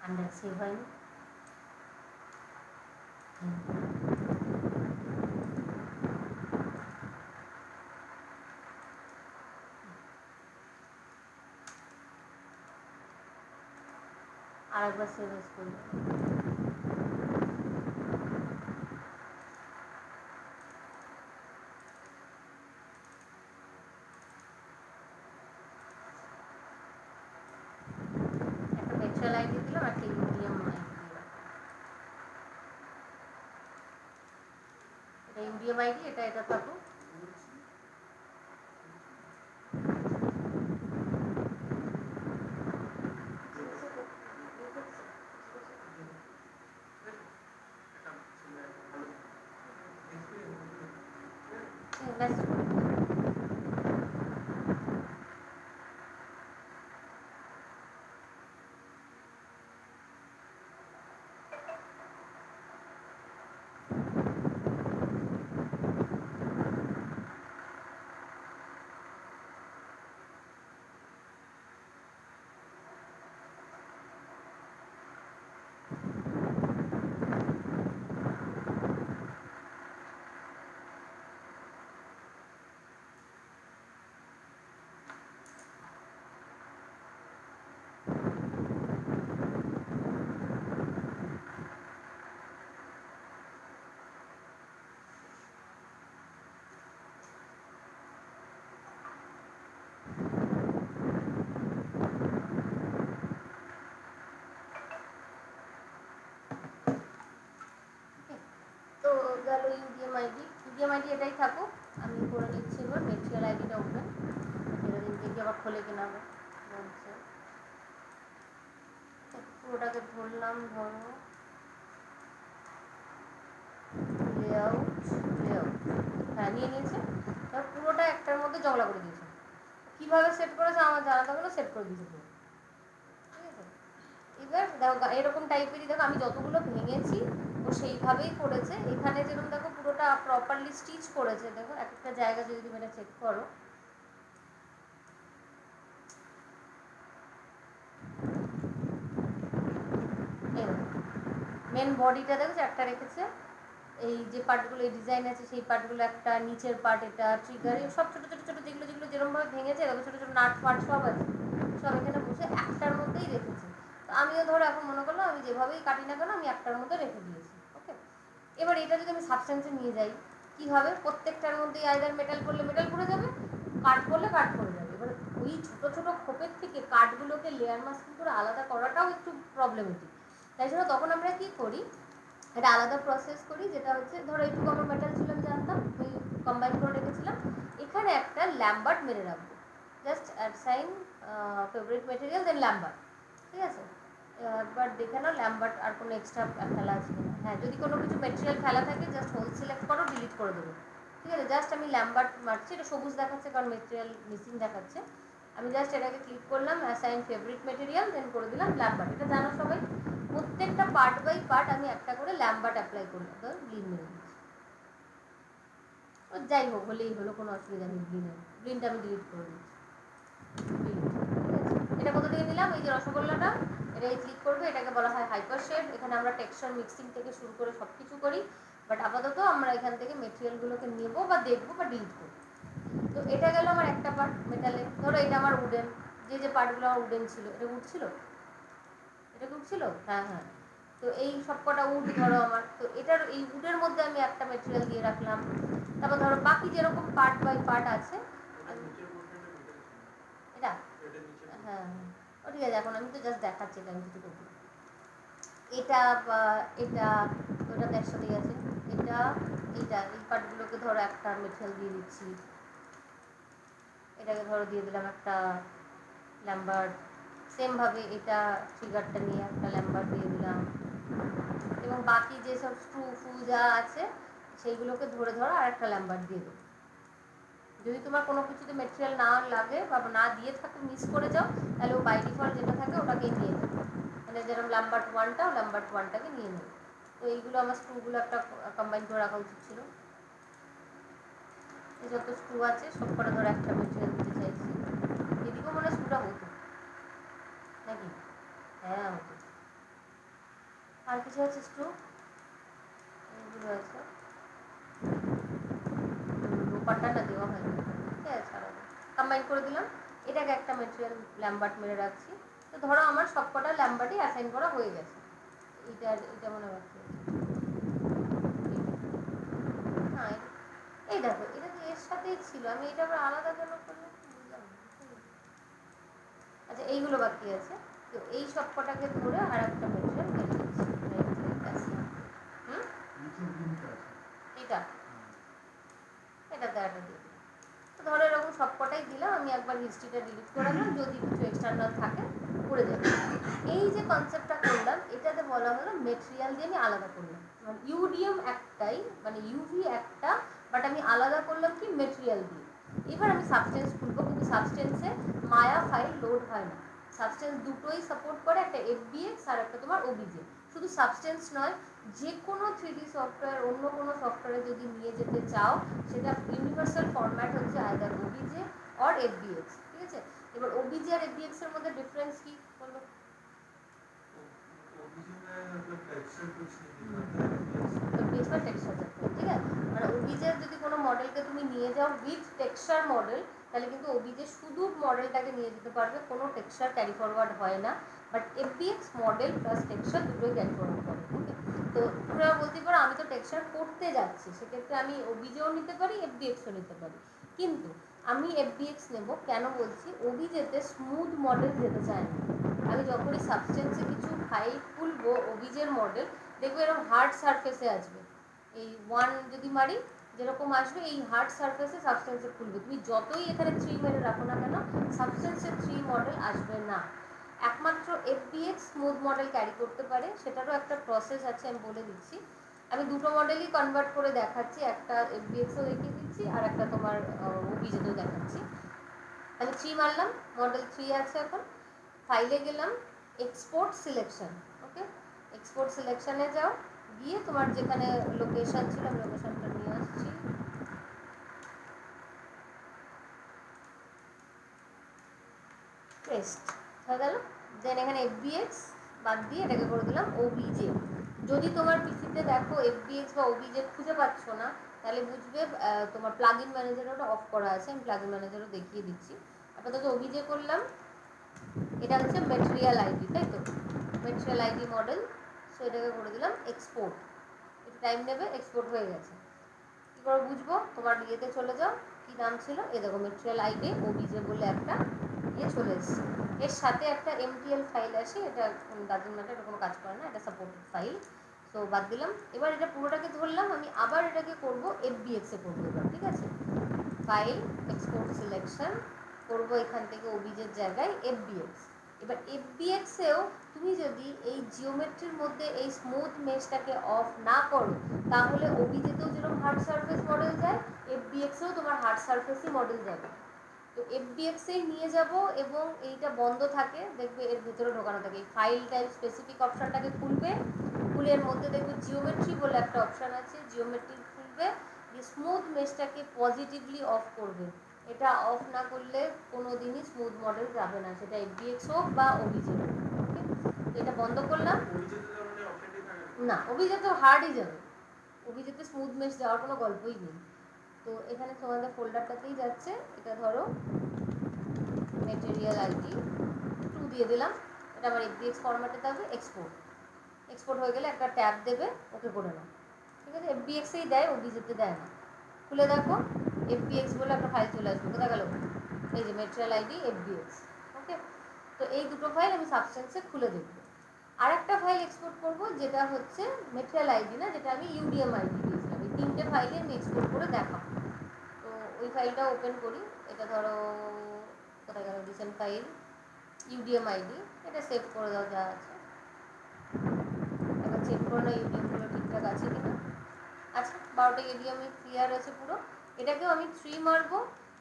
Speaker 1: আন্ডার সেভ হয়নি। আর একবার সেভ এস করি। একটা ভেক্টর আইডি দিলাম, একটা ইউডিএম আইডি দিলাম। এটা ইউডিএম আইডি, এটা থাকুক। তো গেল ইউডিএম আইডি। ইউডিএম আইডি এটাই থাকুক। আমি করে নিচ্ছি এবার মেটেরিয়াল আইডিটা ওপেন, এটা দিন দেখি আবার খোলে কিনা আবার বলছে। পুরোটাকে ধরলাম, ধরো লেআউট, লেআউট, হ্যাঁ নিয়ে নিয়েছে। এবার পুরোটা একটার মধ্যে জগলা করে দিয়েছে। কীভাবে সেট করেছে আমার জানা থাকলে সেট করে দিয়েছে পুরো, ঠিক আছে। এবার দেখো এরকম টাইপেরই, দেখো আমি যতগুলো ভেঙেছি ও সেইভাবেই করেছে। এখানে যেরকম দেখো পুরোটা প্রপারলি স্টিচ করেছে, দেখো এক একটা জায়গা যদি তুমি এটা চেক করো, মেন বডিটা দেখো একটা রেখেছে, এই যে পার্টগুলো এই ডিজাইন আছে সেই পার্টগুলো একটা, নিচের পার্ট এটা, ট্রিগার, সব ছোটো ছোটো ছোটো যেগুলো যেগুলো যেরকমভাবে ভেঙেছে এরকম ছোটো ছোটো নাট পার্ট সব আছে, সব এখানে বসে একটার মধ্যেই রেখেছে। তো আমিও ধরো এখন মনে করলাম আমি যেভাবেই কাটি না কেন আমি একটার মধ্যে রেখে দিয়েছি। ওকে, এবার এটা যদি আমি সাবস্টেন্সে নিয়ে যাই কী হবে, প্রত্যেকটার মধ্যেই আইদার মেটাল করলে মেটাল পড়ে যাবে, কাঠ করলে কাঠ পড়ে যাবে। এবার ওই ছোটো ছোটো খোপের থেকে কাঠগুলোকে লেয়ার মাস্কিং করে আলাদা করাটাও একটু প্রবলেমেটিক। তাই জন্য তখন আমরা কী করি, একটা আলাদা প্রসেস করি, যেটা হচ্ছে ধরো এইটুকু আমার মেটাল ছিল আমি জানতাম, আমি কম্বাইন করে রেখেছিলাম, এখানে একটা ল্যাম্বার্ট মেরে রাখবো, জাস্ট অ্যাসাইন ফেভারিট মেটেরিয়াল দেন ল্যাম্বার্ট। ঠিক আছে, এবার দেখে নাও ল্যাম্বার্ট আর কোনো এক্সট্রা ফেলা আছে কিনা। হ্যাঁ, যদি কোনো কিছু মেটেরিয়াল ফেলা থাকে জাস্ট হোল সিলেক্ট করো, ডিলিট করে দেবো। ঠিক আছে, জাস্ট আমি ল্যাম্বার্ট মারছি, এটা সবুজ দেখাচ্ছে কারণ মেটেরিয়াল মিসিং দেখাচ্ছে। আমি জাস্ট এটাকে ক্লিক করলাম, অ্যাসাইন ফেভারিট মেটেরিয়াল, দেন করে দিলাম ল্যাম্বার্ট। এটা জানো সবাই, প্রত্যেকটা পার্ট বাই পার্ট আমি একটা করে ল্যাম্বার্ট অ্যাপ্লাই করলাম, তো ব্লিন মেরে দিচ্ছি। যাই হোক, হলেই হলো, কোনো অসুবিধা নেই। ব্লিনটা আমি ডিলিট করে দিচ্ছি। এটা কোথা থেকে নিলাম, এই যে রসগোল্লাটা, এটাই ক্লিক করবে, এটাকে বলা হয় হাইপার শেড। এখানে আমরা টেক্সচার মিক্সিং থেকে শুরু করে সব কিছু করি, বাট আপাতত আমরা এখান থেকে মেটেরিয়ালগুলোকে নেবো বা দেখবো বা ডিলিট করবো। তো এটা গেল আমার একটা পার্ট মেটালে। ধরো এটা আমার উডেন, যে যে পার্টগুলো আমার উডেন ছিল, এটা উড ছিল, এটা উড ছিল, হ্যাঁ হ্যাঁ। তো এই সব কটা উড ধরো আমার, তো এটার এই উডের মধ্যে আমি একটা মেটেরিয়াল দিয়ে রাখলাম। তারপর ধরো বাকি যেরকম পার্ট বাই পার্ট আছে, এটা হ্যাঁ হ্যাঁ, ও ঠিক আছে, এখন আমি তো জাস্ট দেখাচ্ছি এটা আমি কিছু করবো। এটা বা এটা ওটাতে একসাথেই আছে, এটা এইটা এই পার্টগুলোকে ধরো একটা মেটেরিয়াল দিয়ে দিচ্ছি, এটাকে ধরো দিয়ে দিলাম একটা ল্যাম্বার্ট, সেমভাবে এটা ট্রিগারটা নিয়ে একটা ল্যাম্বার্ট দিয়ে দিলাম, এবং বাকি যেসব স্ক্রু ফু যা আছে সেইগুলোকে ধরে ধরো আর একটা ল্যাম্বার্ট দিয়ে দেবো। যদি তোমার কোনো কিছুতে মেটেরিয়াল না লাগে বা না দিয়ে থাকো, মিস করে যাও, তাহলে ও বাই ডিফল্ট যেটা থাকে ওটাকেই নিয়ে নেবে, মানে যেরকম ল্যাম্বার্ট ওয়ানটাকে নিয়ে নেবে। তো এইগুলো আমার স্ক্রুগুলো একটা কম্বাইন করে রাখা উচিত ছিল। এই যত স্ক্রু আছে সব করে ধরো একটা মেটেরিয়াল দিতে চাইছি, এদিকেও মনে হয় স্ক্রুটা হতো নাকি, হ্যাঁ হতো। আর কিছু আছে স্ক্রু, এইগুলো আছে, লোপারটা না দেওয়া হয়নি, ঠিক আছে ছাড়া, কম্বাইন করে দিলাম। এটাকে একটা মেটেরিয়াল ল্যাম্বার্ট মেরে রাখছি। তো ধরো আমার সব কটা ল্যাম্বার্টই অ্যাসাইন করা হয়ে গেছে। এটা মনে রাখছি, হ্যাঁ এই দেখো এটা তো এর সাথেই ছিল, আমি এটা আবার আলাদা কেন করলাম বুঝলাম। আচ্ছা এইগুলো বাকি আছে, তো এই সব কটাকে ধরে আর একটা মেটেরিয়াল মেরে দিচ্ছি। হুম, এটা এটাতে একটা দিয়ে দিলাম। তো ধরো এরকম সব কটাই দিলাম, আমি একবার হিস্ট্রিটা ডিলিট করে দিলাম, যদি কিছু এক্সটার্নাল থাকে করে দেবো। এই যে কনসেপ্টটা করলাম এটাতে বলা হলো মেটেরিয়াল দিয়ে আমি আলাদা করলাম, মানে ইউডিএম একটাই, মানে ইউভি একটা, বাট আমি আলাদা করলাম কি মেটেরিয়াল দিয়ে। এবার আমি সাবস্টেন্স খুলবো, কিন্তু সাবস্টেন্সে মায়া ফাইল লোড হয় না। সাবস্টেন্স দুটোই সাপোর্ট করে, একটা এফবিএক্স আর একটা তোমার ওবিজে। শুধু সাবস্টেন্স নয়, যে কোনো 3D সফটওয়্যার অন্য কোনো সফটওয়্যারে যদি নিয়ে যেতে চাও, সেটা ইউনিভার্সাল ফরম্যাট হচ্ছে আইদার ওবিজে অর এফবিএক্স। ঠিক আছে, এবার ওবিজে আর এফবিএক্স এর মধ্যে ডিফারেন্স কি বলো? ঠিক আছে, মানে ওবিজের যদি কোনো মডেলকে তুমি নিয়ে যাও উইথ টেক্সচার মডেল, তাহলে কিন্তু ওবিজে শুধু মডেলটাকে নিয়ে যেতে পারবে, কোনো টেক্সচার ক্যারি ফরওয়ার্ড হয় না। But FBX model plus texture দুটোই ক্যারি ফরওয়ার্ড করে। ওকে, তো তোমরা বলতে পারো আমি তো টেক্সচার করতে যাচ্ছি, সেক্ষেত্রে আমি ওবিজেও নিতে পারি, এফবিএক্সও নিতে পারি। কিন্তু আমি এফবিএক্স নেব কেন বলছি, ওবিজেতে স্মুথ মডেল যেতে চায় না। আমি যখনই সাবস্টেন্সে কিছু ফাইল খুলবো ওবিজের মডেল, দেখবো এরকম হার্ড সারফেসে আসবে, এই ওয়ান যদি মারি যেরকম আসবে এই হার্ড সারফেসে সাবস্টেন্সে খুলবে। তুমি যতই এখানে 3 মেরে রাখো না কেন, সাবস্টেন্সে 3 মডেল আসবে না। একমাত্র এফবিএক্স স্মুথ মডেল ক্যারি করতে পারে, সেটারও একটা প্রসেস আছে, আমি বলে দিচ্ছি। আমি দুটো মডেলই কনভার্ট করে দেখাচ্ছি, একটা এফবিএক্সও দেখিয়ে দিচ্ছি আর একটা তোমার ওবিজেতেও দেখাচ্ছি। আমি 3 মারলাম, মডেল 3 আছে, এখন ফাইলে গেলাম, এক্সপোর্ট সিলেকশন। ওকে, এক্সপোর্ট সিলেকশনে যাও, গিয়ে তোমার যেখানে লোকেশন ছিল আমি লোকেশনটা নিয়ে আসছি, পেস্ট হয়ে গেল। দেন এখানে এফবিএক্স বাদ দিয়ে এটাকে করে দিলাম ওবিজে। যদি তোমার পিসিতে দেখো এফবিএক্স বা ওবিজে খুঁজে পাচ্ছ না, তাহলে বুঝবে তোমার প্লাগ ইন ম্যানেজার ওটা অফ করা আছে। আমি প্লাগ ইন ম্যানেজারও দেখিয়ে দিচ্ছি। আপাতত ওবিজে করলাম। এটা হচ্ছে ম্যাটেরিয়াল আইডি, তাই তো? Material ID model. সো এটাকে করে দিলাম এক্সপোর্ট। একটু টাইম নেবে, এক্সপোর্ট হয়ে গেছে। কী করে বুঝবো? তোমার ইয়েতে চলে যাও, কী নাম ছিল, এ দেখো ম্যাটেরিয়াল আইডি ওবিজে বলে একটা ইয়ে চলে এসছে। এর সাথে একটা এমটিএল ফাইল আসে, এটা ডাজেন্ট ম্যাটার, এটা কোনো কাজ করে না, এটা সাপোর্টেড ফাইল। সো বাদ দিলাম। এবার এটা পুরোটাকে ধরলাম, আমি আবার এটাকে করবো এফবিএক্সে করবো এবার, ঠিক আছে? ফাইল, এক্সপোর্ট সিলেকশন করবো এখান থেকে ওবিজের জায়গায় এফবিএক্স। এবার এফবিএক্সেও তুমি যদি এই জিওমেট্রির মধ্যে এই স্মুথ মেশটাকে অফ না করো, তাহলে ওবিজেতেও যেরকম হার্ড সারফেস মডেল যায়, এফবিএক্সেও তোমার হার্ড সারফেসই মডেল যাবে। তো এফবিএক্সেই নিয়ে যাব এবং এইটা বন্ধ থাকে, দেখবে এর ভিতরে ঢোকানো থাকে। এই ফাইল টাইপ স্পেসিফিক অপশানটাকে খুলবে, খুলে এর মধ্যে দেখবে জিওমেট্রি বলে একটা অপশান আছে, জিওমেট্রি খুলবে, যে স্মুথ মেশটাকে পজিটিভলি অফ করবে। এটা অফ না করলে কোনো দিনই স্মুথ মডেল যাবে না, সেটা এফবিএক্স হোক বা ওবিজে হোক। ওকে, এটা বন্ধ করলাম। না, ওবিজে তো হার্ডই যাবে, ওবিজেতে স্মুথ মেশ যাওয়ার কোনো গল্পই নেই। তো এখানে তোমাদের ফোল্ডারটাতেই যাচ্ছে, এটা ধরো ম্যাটেরিয়াল আইডি 2 দিয়ে দিলাম। এটা আমার এফবিএক্স ফরম্যাটে থাকবে। এক্সপোর্ট, এক্সপোর্ট হয়ে গেলে একটা ট্যাব দেবে, ওকে করে নাও, ঠিক আছে? এফবিএক্সেই দেয়, ওবিজেতে দেয় না। খুলে দেখো, এফবিএক্স বলে একটা ফাইল চলে আসবে, কোথায় গেল? এই যে ম্যাটেরিয়াল আইডি এফবিএক্স। ওকে, তো এই দুটো ফাইল আমি সাবস্টেন্সে খুলে দেখবো। আর একটা ফাইল এক্সপোর্ট করবো, যেটা হচ্ছে ম্যাটেরিয়াল আইডি না, যেটা আমি ইউডিএম আইডি দিয়েছিলাম। এই 3টে ফাইলে আমি এক্সপোর্ট করে দেখাবো। তো ওই ফাইলটা ওপেন করি। এটা ধরো কোথায় গেল, রিসেন্ট ফাইল, ইউডিএম আইডি। এটা সেভ করে দাও যা আছে। এবার চেক করে নাও ইউডিএমগুলো ঠিকঠাক আছে কিনা। আচ্ছা, 12টা ইউডিএমই ক্লিয়ার আছে পুরো। এটাকেও আমি 3 মারবো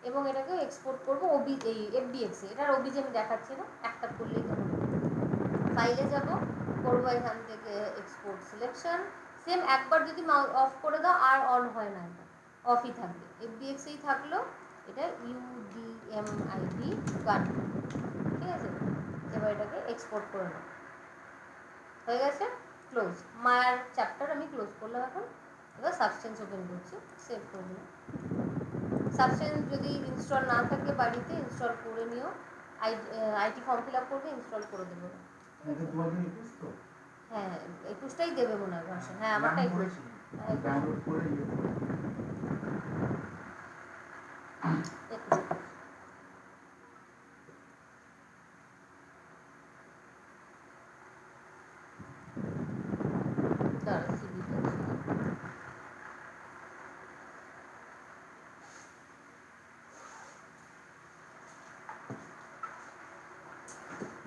Speaker 1: এবং এটাকেও এক্সপোর্ট করবো এই এফবিএক্সে। এটার ওবিজে আমি দেখাচ্ছি না, একটা করলেই হবে। ফাইলে যাব, করবো এখান থেকে এক্সপোর্ট সিলেকশন। সেম একবার যদি অফ করে দাও আর অন হয় না, এটা অফই থাকবে, এফবিএক্সেই থাকলো। এটা ইউডিএমআইডি 1, ঠিক আছে? এবার এটাকে এক্সপোর্ট করে নাও, হয়ে গেছে। ক্লোজ মায়ার চ্যাপ্টার আমি ক্লোজ করলাম। এখন এবার সাবস্টেন্স ওপেন করছি, সেভ করে দিলাম। সাবস্টেন্স যদি ইনস্টল না থাকে বাড়িতে, ইনস্টল করে নিও। আইটি ফর্ম ফিল আপ করবে, ইনস্টল করে দেবো। হ্যাঁ, 21টাই দেবে মনে হয় ভার্সন। হ্যাঁ, আমারটা 21। ডাউনলোড করে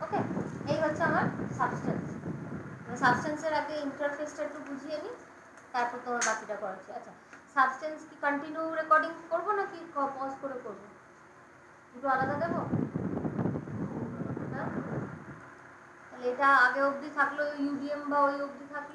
Speaker 1: ওকে, এই হচ্ছে আমার সাবস্টেন্স। সাবস্টেন্সের আগে ইন্টারফেসটা একটু বুঝিয়ে নিই, তারপর তোমার বাকিটা করাচ্ছি। আচ্ছা, সাবস্টেন্স কি কন্টিনিউ রেকর্ডিং করবো নাকি পজ করে করবো? দুটো আলাদা দেবো? হ্যাঁ, তাহলে এটা আগে অবধি থাকলো ইউডিএম বা ওই অবধি থাকলো।